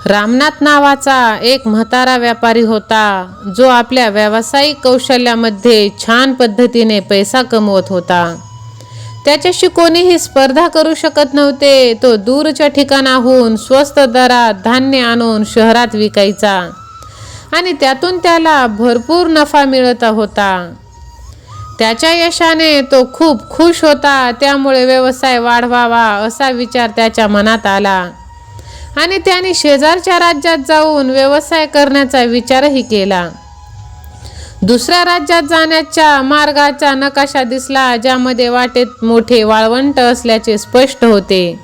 रामनाथ नावाचा एक म्हातारा व्यापारी होता, जो आपल्या व्यावसायिक कौशल्यामध्ये छान पद्धतीने पैसा कमवत होता. त्याच्याशी कोणीही स्पर्धा करू शकत नव्हते. तो दूरच्या ठिकाणाहून स्वस्त दरात धान्य आणून शहरात विकायचा आणि त्यातून त्याला भरपूर नफा मिळत होता. त्याच्या यशाने तो खूप खुश होता. त्यामुळे व्यवसाय वाढवावा असा विचार त्याच्या मनात आला आणि त्याने शेजारच्या राज्यात जाऊन व्यवसाय करण्याचा विचारही केला. दुसऱ्या राज्यात जाण्याच्या मार्गाचा नकाशा दिसला, ज्यामध्ये वाटेत मोठे वाळवंट असल्याचे स्पष्ट होते.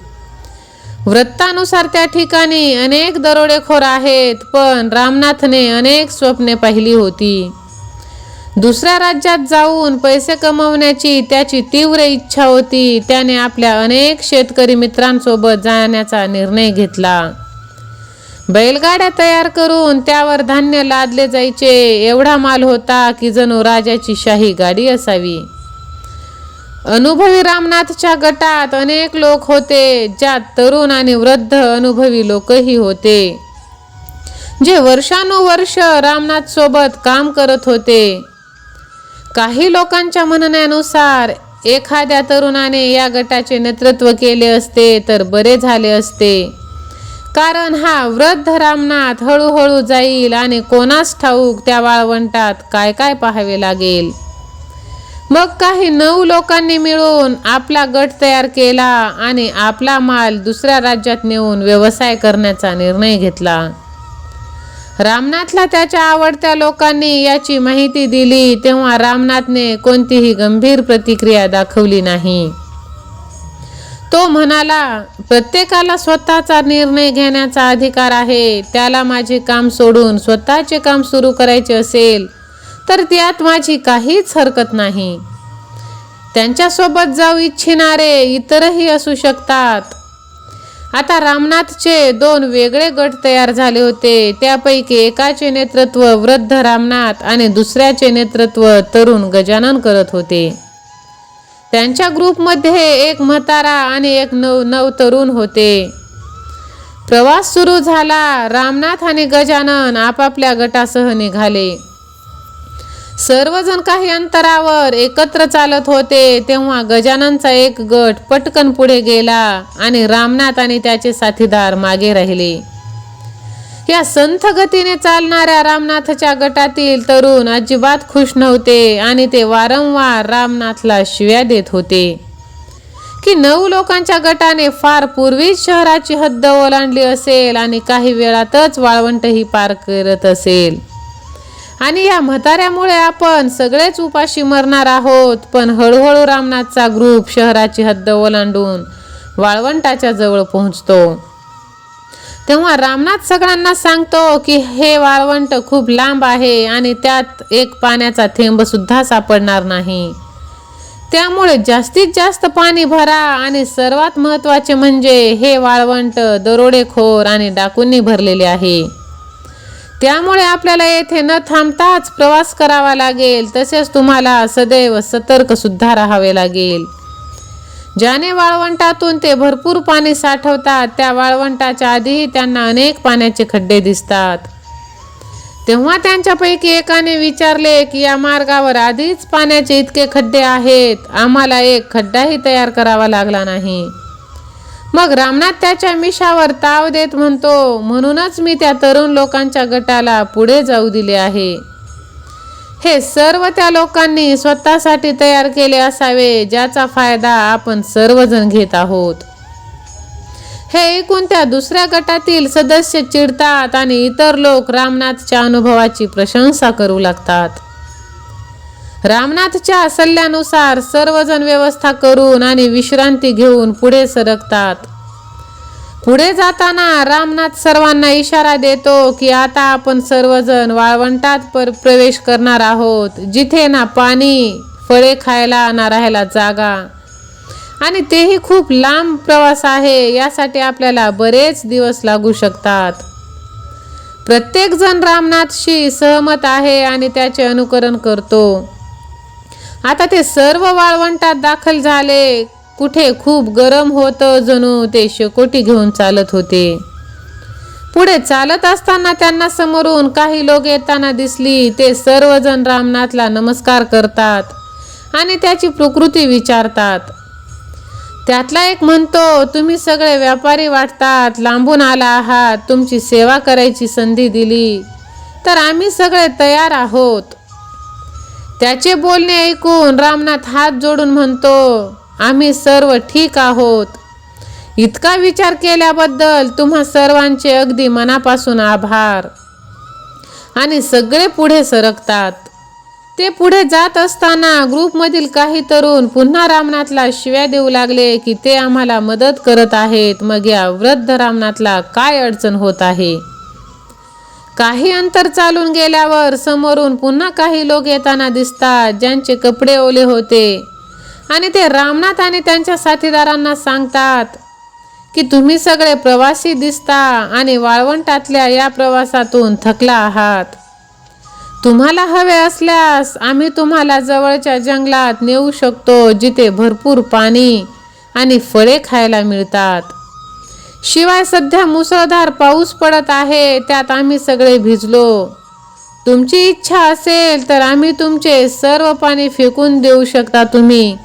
वृत्तानुसार त्या ठिकाणी अनेक दरोडेखोर आहेत, पण रामनाथने अनेक स्वप्ने पाहिली होती. दुसऱ्या राज्यात जाऊन पैसे कमवण्याची त्याची तीव्र इच्छा होती. त्याने आपल्या अनेक शेतकरी मित्रांसोबत जाण्याचा निर्णय घेतला. बैलगाड्या तयार करून त्यावर धान्य लादले जायचे. एवढा माल होता की जणू राजाची शाही गाडी असावी. अनुभवी रामनाथच्या गटात अनेक लोक होते, ज्यात तरुण आणि वृद्ध अनुभवी लोकही होते, जे वर्षानुवर्ष रामनाथ सोबत काम करत होते. काही लोकांच्या म्हणण्यानुसार एखाद्या तरुणाने या गटाचे नेतृत्व केले असते तर बरे झाले असते, कारण हा वृद्ध रामनाथ हळूहळू जाईल आणि कोणास ठाऊक त्या वाळवंटात काय काय पाहावे लागेल. मग काही 9 लोकांनी मिळून आपला गट तयार केला आणि आपला माल दुसऱ्या राज्यात नेऊन व्यवसाय करण्याचा निर्णय घेतला. रामनाथला त्याच्या आवडत्या लोकांनी याची माहिती दिली, तेव्हा रामनाथने कोणतीही गंभीर प्रतिक्रिया दाखवली नाही. तो म्हणाला, प्रत्येकाला स्वतःचा निर्णय घेण्याचा अधिकार आहे. त्याला माझे काम सोडून स्वतःचे काम सुरू करायचे असेल तर त्यात माझी काहीच हरकत नाही. त्यांच्यासोबत जाऊ इच्छिणारे इतरही असू शकतात. आता रामनाथचे 2 वेगळे गट तयार झाले होते. त्यापैकी एकाचे नेतृत्व वृद्ध रामनाथ आणि दुसऱ्याचे नेतृत्व तरुण गजानन करत होते. त्यांच्या ग्रुपमध्ये एक म्हातारा आणि एक नव तरुण होते. प्रवास सुरू झाला. रामनाथ आणि गजानन आपापल्या गटासह निघाले. सर्वजण काही अंतरावर एकत्र चालत होते. तेव्हा गजाननचा एक गट पटकन पुढे गेला आणि रामनाथ आणि त्याचे साथीदार मागे राहिले. या संथ गतीने चालणाऱ्या रामनाथच्या गटातील तरुण अजिबात खुश नव्हते आणि ते वारंवार रामनाथला शिव्या देत होते की 9 लोकांच्या गटाने फार पूर्वीच शहराची हद्द ओलांडली असेल आणि काही वेळातच वाळवंटही पार करत असेल आणि या म्हाताऱ्यामुळे आपण सगळेच उपाशी मरणार आहोत. पण हळूहळू रामनाथचा ग्रुप शहराची हद्द ओलांडून वाळवंटाच्या जवळ पोहोचतो. तेव्हा रामनाथ सगळ्यांना सांगतो की हे वाळवंट खूप लांब आहे आणि त्यात एक पाण्याचा थेंब सुद्धा सापडणार नाही. त्यामुळे जास्तीत जास्त पाणी भरा आणि सर्वात महत्त्वाचे म्हणजे हे वाळवंट दरोडेखोर आणि डाकूंनी भरलेले आहे. त्यामुळे आपल्याला येथे न थांबताच प्रवास करावा लागेल. तसेच तुम्हाला सदैव सतर्क सुद्धा राहावे लागेल. ज्याने वाळवंटातून ते भरपूर पाणी साठवतात, त्या वाळवंटाच्या आधीही त्यांना अनेक पाण्याचे खड्डे दिसतात. तेव्हा त्यांच्यापैकी एकाने विचारले की या मार्गावर आधीच पाण्याचे इतके खड्डे आहेत, आम्हाला एक खड्डाही तयार करावा लागला नाही. मग रामनाथ त्याच्या मिशावर ताव देत म्हणतो, म्हणूनच मी त्या तरुण लोकांच्या गटाला पुढे जाऊ दिले आहे. हे सर्व त्या लोकांनी स्वतःसाठी तयार केले असावे, ज्याचा फायदा आपण सर्वजण घेत आहोत. हे ऐकून त्या दुसऱ्या गटातील सदस्य चिडतात आणि इतर लोक रामनाथच्या अनुभवाची प्रशंसा करू लागतात. रामनाथच्या सल्ल्यानुसार सर्वजण व्यवस्था करून आणि विश्रांती घेऊन पुढे सरकतात. पुढे जाताना रामनाथ सर्वांना इशारा देतो की आता आपण सर्वजण वाळवंटात प्रवेश करणार आहोत, जिथे ना पाणी, फळे खायला ना राहायला जागा आणि तेही खूप लांब प्रवास आहे. यासाठी आपल्याला बरेच दिवस लागू शकतात. प्रत्येक जण रामनाथशी सहमत आहे आणि त्याचे अनुकरण करतो. आता ते सर्व वाळवंटात दाखल झाले. कुठे खूप गरम होतं, जणू ते शेकोटी घेऊन चालत होते. पुढे चालत असताना त्यांना समोरून काही लोक येताना दिसली. ते सर्वजण रामनाथला नमस्कार करतात आणि त्याची प्रकृती विचारतात. त्यातला एक म्हणतो, तुम्ही सगळे व्यापारी वाटतात, लांबून आला आहात, तुमची सेवा करायची संधी दिली तर आम्ही सगळे तयार आहोत. त्याचे बोलणे ऐकून रामनाथ हात जोडून म्हणतो, आम्ही सर्व ठीक आहोत. इतका विचार केल्याबद्दल तुम्हा सर्वांचे अगदी मनापासून आभार. आणि सगळे पुढे सरकतात. ते पुढे जात असताना ग्रुपमधील काही तरुण पुन्हा रामनाथला शिव्या देऊ लागले की ते आम्हाला मदत करत आहेत, मग या वृद्ध रामनाथला काय अडचण होत आहे. काही अंतर चालून गेल्यावर समोरून पुन्हा काही लोक येताना दिसतात ज्यांचे कपडे ओले होते आणि ते रामनाथ आणि त्यांच्या साथीदारांना सांगतात की तुम्ही सगळे प्रवासी दिसता आणि वाळवंटातल्या या प्रवासातून थकला आहात. तुम्हाला हवे असल्यास आम्ही तुम्हाला जवळच्या जंगलात नेऊ शकतो, जिथे भरपूर पाणी आणि फळे खायला मिळतात. शिवाय सध्या मुसळधार पाऊस पडत आहे, त्यात आम्ही सगळे भिजलो. तुमची इच्छा असेल तर आम्ही तुमचे सर्व पाणी फेकून देऊ शकता तुम्ही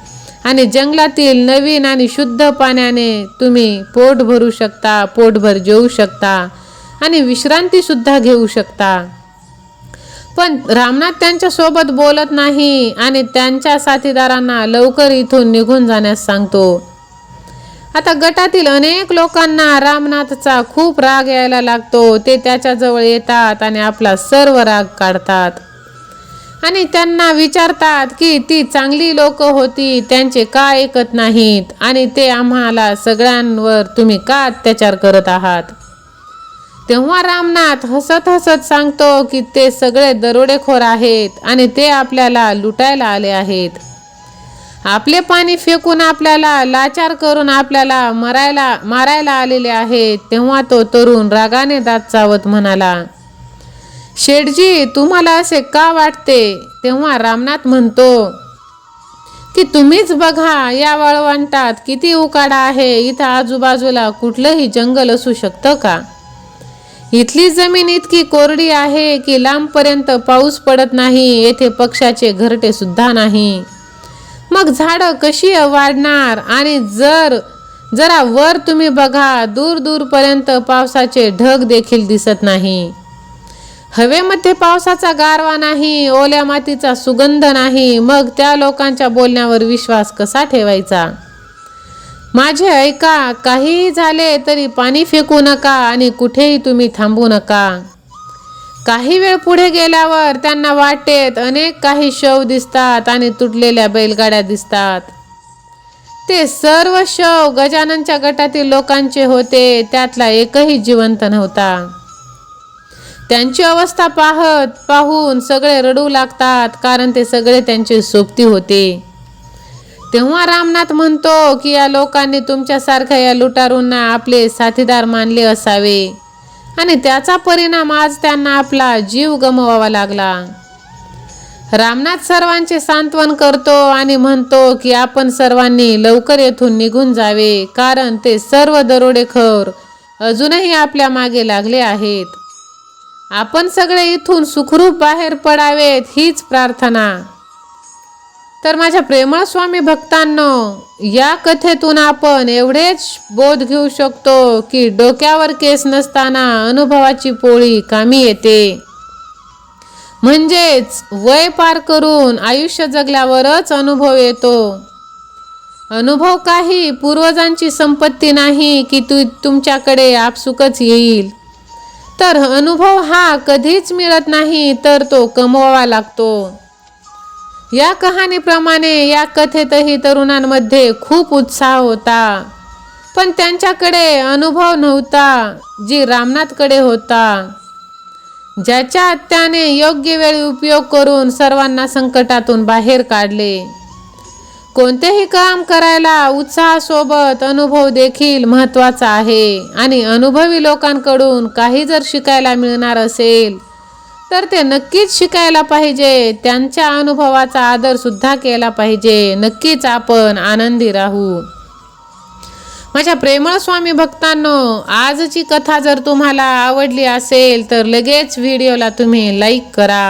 आणि जंगलातील नवीन आणि शुद्ध पाण्याने तुम्ही पोट भरू शकता, पोटभर जेवू शकता आणि विश्रांती सुद्धा घेऊ शकता. पण रामनाथ त्यांच्या सोबत बोलत नाही आणि त्यांच्या साथीदारांना लवकर इथून निघून जाण्यास सांगतो. आता गटातील अनेक लोकांना रामनाथचा खूप राग यायला लागतो. ते त्याच्याजवळ येतात आणि आपला सर्व राग काढतात आणि त्यांना विचारतात की ती चांगली लोक होती, त्यांचे का ऐकत नाहीत आणि ते आम्हाला सगळ्यांवर तुम्ही का अत्याचार करत आहात. तेव्हा रामनाथ हसत हसत सांगतो की ते सगळे दरोडेखोर आहेत आणि ते आपल्याला लुटायला आले आहेत. आपले पाणी फेकून आपल्याला लाचार करून आपल्याला मारायला आलेले आहेत. तेव्हा तो तरुण रागाने दात चावत म्हणाला, शेठजी तुम्हाला असे का वाटते. तेव्हा रामनाथ म्हणतो की तुम्हीच बघा, या वाळवंटात किती उकाडा आहे. इथं आजूबाजूला कुठलंही जंगल असू शकतं का. इथली जमीन इतकी कोरडी आहे की लांबपर्यंत पाऊस पडत नाही. येथे पक्ष्याचे घरटे सुद्धा नाही. मग झाडं कशी वाढणार. आणि जरा वर तुम्ही बघा, दूर दूरपर्यंत पावसाचे ढग देखील दिसत नाही. हवेमध्ये पावसाचा गारवा नाही, ओल्या मातीचा सुगंध नाही. मग त्या लोकांच्या बोलण्यावर विश्वास कसा ठेवायचा. माझे ऐका, काहीही झाले तरी पाणी फेकू नका आणि कुठेही तुम्ही थांबू नका. काही वेळ पुढे गेल्यावर त्यांना वाटेत अनेक काही शव दिसतात आणि तुटलेल्या बैलगाड्या दिसतात. ते सर्व शव गजाननच्या गटातील लोकांचे होते. त्यातला एकही जिवंत नव्हता. त्यांची अवस्था पाहून सगळे रडू लागतात, कारण ते सगळे त्यांचे सोबती होते. तेव्हा रामनाथ म्हणतो की या लोकांनी तुमच्यासारख्या या लुटारूंना आपले साथीदार मानले असावे आणि त्याचा परिणाम आज त्यांना आपला जीव गमवावा लागला. रामनाथ सर्वांचे सांत्वन करतो आणि म्हणतो की आपण सर्वांनी लवकर येथून निघून जावे, कारण ते सर्व दरोडेखोर अजूनही आपल्या मागे लागले आहेत. आपण सगळे इथून सुखरूप बाहेर पडावेत हीच प्रार्थना. तर माझ्या प्रेमळ स्वामी भक्तांनो, या कथेतून आपण एवढेच बोध घेऊ शकतो की डोक्यावर केस नसताना अनुभवाची पोळी कामी येते. म्हणजेच वय पार करून आयुष्य जगल्यावरच अनुभव येतो. अनुभव काही पूर्वजांची संपत्ती नाही की तुमच्याकडे आपसुकच येईल. तर अनुभव हा कधीच मिळत नाही, तर तो कमवावा लागतो. या कहाणीप्रमाणे या कथेतही तरुणांमध्ये खूप उत्साह होता, पण त्यांच्याकडे अनुभव नव्हता जी रामनाथकडे होता, ज्याच्या त्याने योग्य वेळी उपयोग करून सर्वांना संकटातून बाहेर काढले. कोणतेही काम करायला उत्साहासोबत अनुभव देखील महत्त्वाचा आहे आणि अनुभवी लोकांकडून काही जर शिकायला मिळणार असेल तर ते नक्कीच शिकायला पाहिजे. त्यांच्या अनुभवाचा आदर सुद्धा केला पाहिजे. नक्कीच आपण आनंदी राहू. माझ्या प्रेमळ स्वामी भक्तांनो, आजची कथा जर तुम्हाला आवडली असेल तर लगेच व्हिडिओला तुम्ही लाईक करा.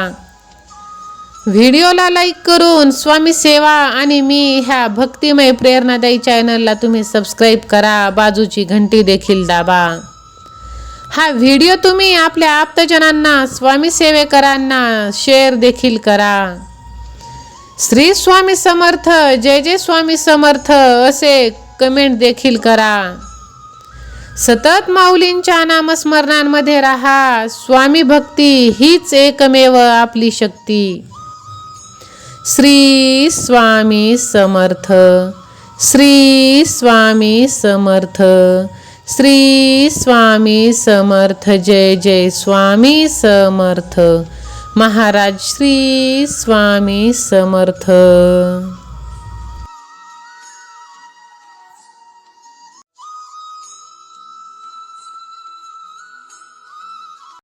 व्हिडिओला लाईक करून स्वामी सेवा आणि मी ह्या भक्तिमय प्रेरणादायी चॅनलला तुम्ही सबस्क्राईब करा. बाजूची घंटी देखील दाबा. हा व्हिडिओ तुम्ही आपल्या आप्तजनांना, स्वामी सेवेकरांना शेअर देखील करा. श्री स्वामी समर्थ, जय जय स्वामी समर्थ असे कमेंट देखील करा. सतत माऊलींच्या नामस्मरणांमध्ये राहा. स्वामी भक्ती हीच एकमेव आपली शक्ती. श्री स्वामी समर्थ, श्री स्वामी समर्थ, श्री स्वामी समर्थ, जय जय स्वामी समर्थ. महाराज श्री स्वामी समर्थ.